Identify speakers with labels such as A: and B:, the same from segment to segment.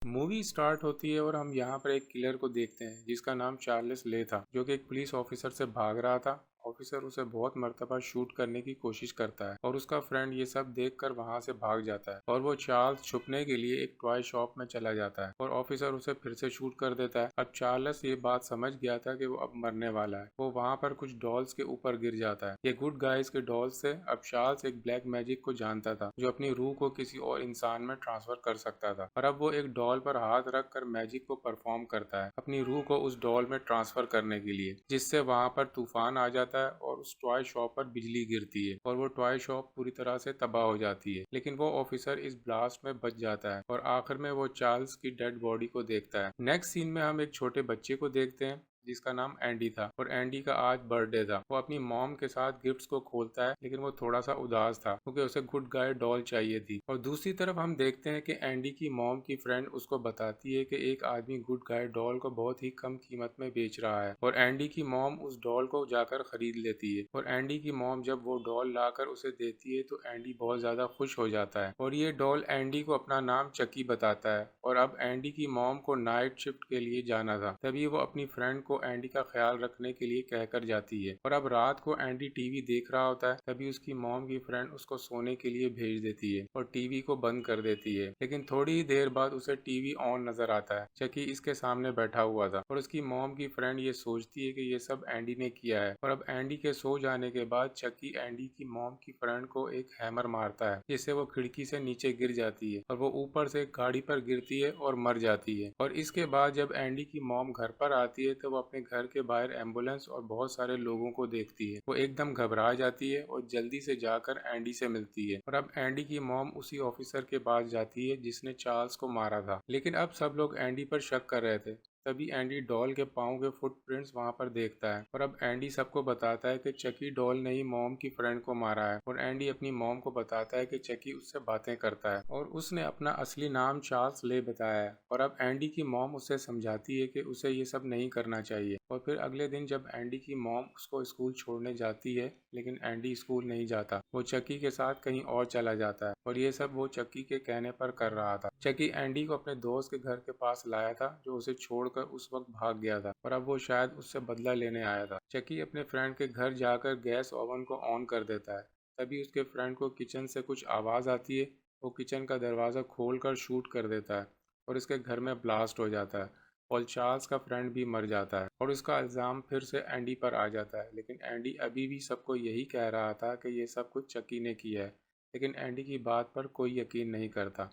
A: Movie start होती है और हम यहाँ पर एक किलर को देखते हैं जिसका नाम चार्ल्स ले था, जो कि एक पुलिस ऑफिसर से भाग रहा था। ऑफिसर उसे बहुत मर्तबा शूट करने की कोशिश करता है और उसका फ्रेंड ये सब देखकर वहाँ से भाग जाता है और वो चार्ल्स छुपने के लिए एक टॉय शॉप में चला जाता है और ऑफिसर उसे फिर से शूट कर देता है। अब चार्ल्स ये बात समझ गया था कि वो अब मरने वाला है। वो वहाँ पर कुछ डॉल्स के ऊपर गिर जाता है। ये गुड गाइज के डॉल्स थे। अब चार्ल्स एक ब्लैक मैजिक को जानता था जो अपनी रूह को किसी और इंसान में ट्रांसफर कर सकता था और अब वो एक डॉल पर हाथ रख कर मैजिक को परफॉर्म करता है अपनी रूह को उस डॉल में ट्रांसफर करने के लिए, जिससे वहाँ पर तूफान आ जाता है और उस टॉय शॉप पर बिजली गिरती है और वो टॉय शॉप पूरी तरह से तबाह हो जाती है। लेकिन वो ऑफिसर इस ब्लास्ट में बच जाता है और आखिर में वो चार्ल्स की डेड बॉडी को देखता है। नेक्स्ट सीन में हम एक छोटे बच्चे को देखते हैं जिसका नाम एंडी था और एंडी का आज बर्थडे था। वो अपनी मॉम के साथ गिफ्ट्स को खोलता है, लेकिन वो थोड़ा सा उदास था क्योंकि उसे गुड गाय डॉल चाहिए थी। और दूसरी तरफ हम देखते हैं कि एंडी की मॉम की फ्रेंड उसको बताती है कि एक आदमी गुड गाय डॉल को बहुत ही कम कीमत में बेच रहा है और एंडी की मॉम उस डॉल को जाकर खरीद लेती है। और एंडी की मॉम जब वो डॉल लाकर उसे देती है तो एंडी बहुत ज्यादा खुश हो जाता है और ये डॉल एंडी को अपना नाम चकी बताता है। और अब एंडी की मॉम को नाइट शिफ्ट के लिए जाना था, तभी वो अपनी फ्रेंड को एंडी का ख्याल रखने के लिए कहकर जाती है। और अब रात को एंडी टीवी देख रहा होता है, तभी उसकी मॉम की फ्रेंड उसको सोने के लिए भेज देती है और टीवी को बंद कर देती है। लेकिन थोड़ी ही देर बाद उसे टीवी ऑन नजर आता है। चकी इसके सामने बैठा हुआ था और उसकी मॉम की फ्रेंड ये सोचती है कि ये सब एंडी ने किया है। और अब एंडी के सो जाने के बाद चकी एंडी की मॉम की फ्रेंड को एक हैमर मारता है, जिससे वो खिड़की से नीचे गिर जाती है और वो ऊपर से एक गाड़ी पर गिरती है और मर जाती है। और इसके बाद जब एंडी की मॉम घर पर आती है तो वो अपने घर के बाहर एम्बुलेंस और बहुत सारे लोगों को देखती है। वो एकदम घबरा जाती है और जल्दी से जाकर एंडी से मिलती है। और अब एंडी की मॉम उसी ऑफिसर के पास जाती है जिसने चार्ल्स को मारा था। लेकिन अब सब लोग एंडी पर शक कर रहे थे। तभी एंडी डॉल के पाँव के फुटप्रिंट्स वहां पर देखता है और अब एंडी सबको बताता है कि चकी डॉल ने ही मॉम की फ्रेंड को मारा है। और एंडी अपनी मॉम को बताता है कि चकी उससे बातें करता है और उसने अपना असली नाम चार्ल्स ले बताया है। और अब एंडी की मॉम उसे समझाती है कि उसे ये सब नहीं करना चाहिए। और फिर अगले दिन जब एंडी की मॉम उसको स्कूल छोड़ने जाती है, लेकिन एंडी स्कूल नहीं जाता, वो चकी के साथ कहीं और चला जाता है और ये सब वो चकी के कहने पर कर रहा था। चकी एंडी को अपने दोस्त के घर के पास लाया था जो उसे छोड़कर उस वक्त भाग गया था और अब वो शायद उससे बदला लेने आया था। चकी अपने फ्रेंड के घर जाकर गैस ओवन को ऑन कर देता है। तभी उसके फ्रेंड को किचन से कुछ आवाज़ आती है। वो किचन का दरवाज़ा खोलकर शूट कर देता है और इसके घर में ब्लास्ट हो जाता है और चार्ल्स का फ्रेंड भी मर जाता है और उसका इल्ज़ाम फिर से एंडी पर आ जाता है। लेकिन एंडी अभी भी सबको यही कह रहा था कि ये सब कुछ चकी ने किया है। लेकिन एंडी की बात पर कोई यकीन नहीं करता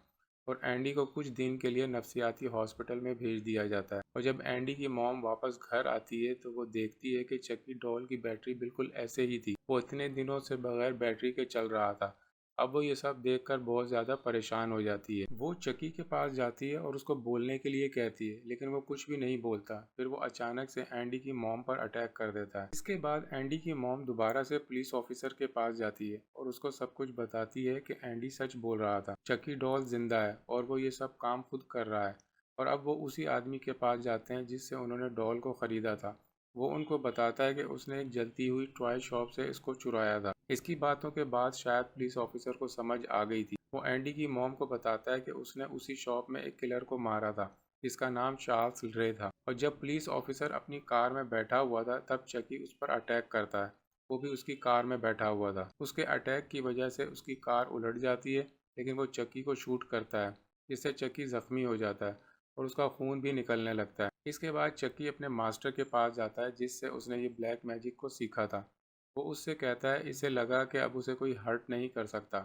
A: और एंडी को कुछ दिन के लिए नफसियाती हॉस्पिटल में भेज दिया जाता है। और जब एंडी की मॉम वापस घर आती है तो वो देखती है कि चकी डॉल की बैटरी बिल्कुल ऐसे ही थी। वो इतने दिनों से बगैर बैटरी के चल रहा था। अब वो ये सब देखकर बहुत ज़्यादा परेशान हो जाती है। वो चकी के पास जाती है और उसको बोलने के लिए कहती है, लेकिन वो कुछ भी नहीं बोलता। फिर वो अचानक से एंडी की मॉम पर अटैक कर देता है। इसके बाद एंडी की मॉम दोबारा से पुलिस ऑफिसर के पास जाती है और उसको सब कुछ बताती है कि एंडी सच बोल रहा था, चकी डॉल जिंदा है और वो ये सब काम खुद कर रहा है। और अब वो उसी आदमी के पास जाते हैं जिससे उन्होंने डॉल को ख़रीदा था। वो उनको बताता है कि उसने एक जलती हुई टॉय शॉप से इसको चुराया था। इसकी बातों के बाद शायद पुलिस ऑफिसर को समझ आ गई थी। वो एंडी की मॉम को बताता है कि उसने उसी शॉप में एक किलर को मारा था जिसका नाम चार्ल्स रे था। और जब पुलिस ऑफिसर अपनी कार में बैठा हुआ था तब चकी उस पर अटैक करता है। वो भी उसकी कार में बैठा हुआ था। उसके अटैक की वजह से उसकी कार उलट जाती है, लेकिन वो चकी को शूट करता है जिससे चकी जख्मी हो जाता है और उसका खून भी निकलने लगता है। इसके बाद चक्की अपने मास्टर के पास जाता है जिससे उसने ये ब्लैक मैजिक को सीखा था। वो उससे कहता है, इसे लगा कि अब उसे कोई हर्ट नहीं कर सकता,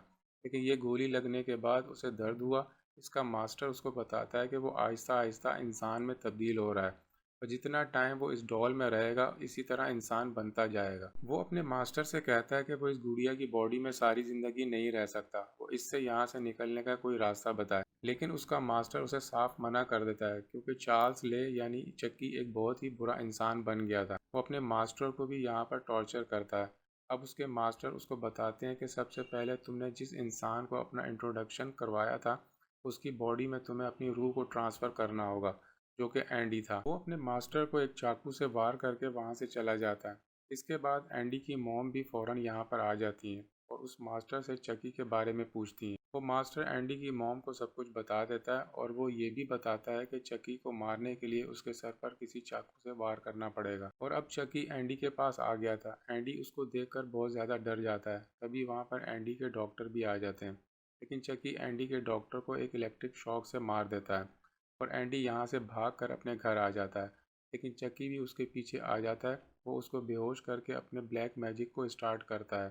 A: लेकिन ये गोली लगने के बाद उसे दर्द हुआ। इसका मास्टर उसको बताता है कि वो आहिस्ता आहिस्ता इंसान में तब्दील हो रहा है और जितना टाइम वो इस डॉल में रहेगा इसी तरह इंसान बनता जाएगा। वो अपने मास्टर से कहता है कि वो इस गुड़िया की बॉडी में सारी ज़िंदगी नहीं रह सकता, वो इससे यहाँ से निकलने का कोई रास्ता बताए। लेकिन उसका मास्टर उसे साफ मना कर देता है क्योंकि चार्ल्स ले यानी चक्की एक बहुत ही बुरा इंसान बन गया था। वो अपने मास्टर को भी यहाँ पर टॉर्चर करता है। अब उसके मास्टर उसको बताते हैं कि सबसे पहले तुमने जिस इंसान को अपना इंट्रोडक्शन करवाया था उसकी बॉडी में तुम्हें अपनी रूह को ट्रांसफ़र करना होगा, जो कि एंडी था। वो अपने मास्टर को एक चाकू से वार करके वहाँ से चला जाता है। इसके बाद एंडी की मॉम भी फ़ौरन यहाँ पर आ जाती हैं और उस मास्टर से चकी के बारे में पूछती हैं। वो मास्टर एंडी की मॉम को सब कुछ बता देता है और वो ये भी बताता है कि चकी को मारने के लिए उसके सर पर किसी चाकू से वार करना पड़ेगा। और अब चकी एंडी के पास आ गया था। एंडी उसको देखकर बहुत ज़्यादा डर जाता है। तभी वहाँ पर एंडी के डॉक्टर भी आ जाते हैं, लेकिन चकी एंडी के डॉक्टर को एक इलेक्ट्रिक शॉक से मार देता है और एंडी यहाँ से भाग कर अपने घर आ जाता है। लेकिन चकी भी उसके पीछे आ जाता है। वो उसको बेहोश करके अपने ब्लैक मैजिक को स्टार्ट करता है।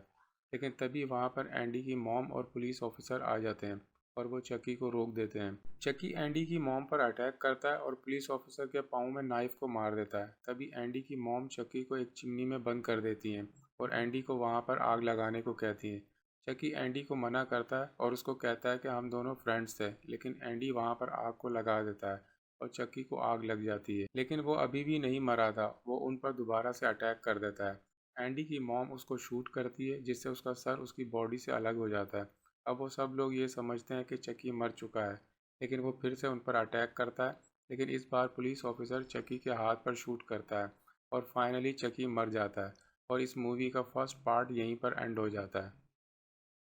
A: लेकिन तभी वहाँ पर एंडी की मॉम और पुलिस ऑफिसर आ जाते हैं और वो चकी को रोक देते हैं। चकी एंडी की मॉम पर अटैक करता है और पुलिस ऑफिसर के पाँव में नाइफ को मार देता है। तभी एंडी की मॉम चकी को एक चिमनी में बंद कर देती हैं और एंडी को वहाँ पर आग लगाने को कहती है। चकी एंडी को मना करता है और उसको कहता है कि हम दोनों फ्रेंड्स थे, लेकिन एंडी वहाँ पर आग को लगा देता है और चक्की को आग लग जाती है। लेकिन वो अभी भी नहीं मरा था। वो उन पर दोबारा से अटैक कर देता है। एंडी की मॉम उसको शूट करती है जिससे उसका सर उसकी बॉडी से अलग हो जाता है। अब वो सब लोग ये समझते हैं कि चक्की मर चुका है, लेकिन वो फिर से उन पर अटैक करता है। लेकिन इस बार पुलिस ऑफिसर चक्की के हाथ पर शूट करता है और फाइनली चक्की मर जाता है। और इस मूवी का फर्स्ट पार्ट यहीं पर एंड हो जाता है।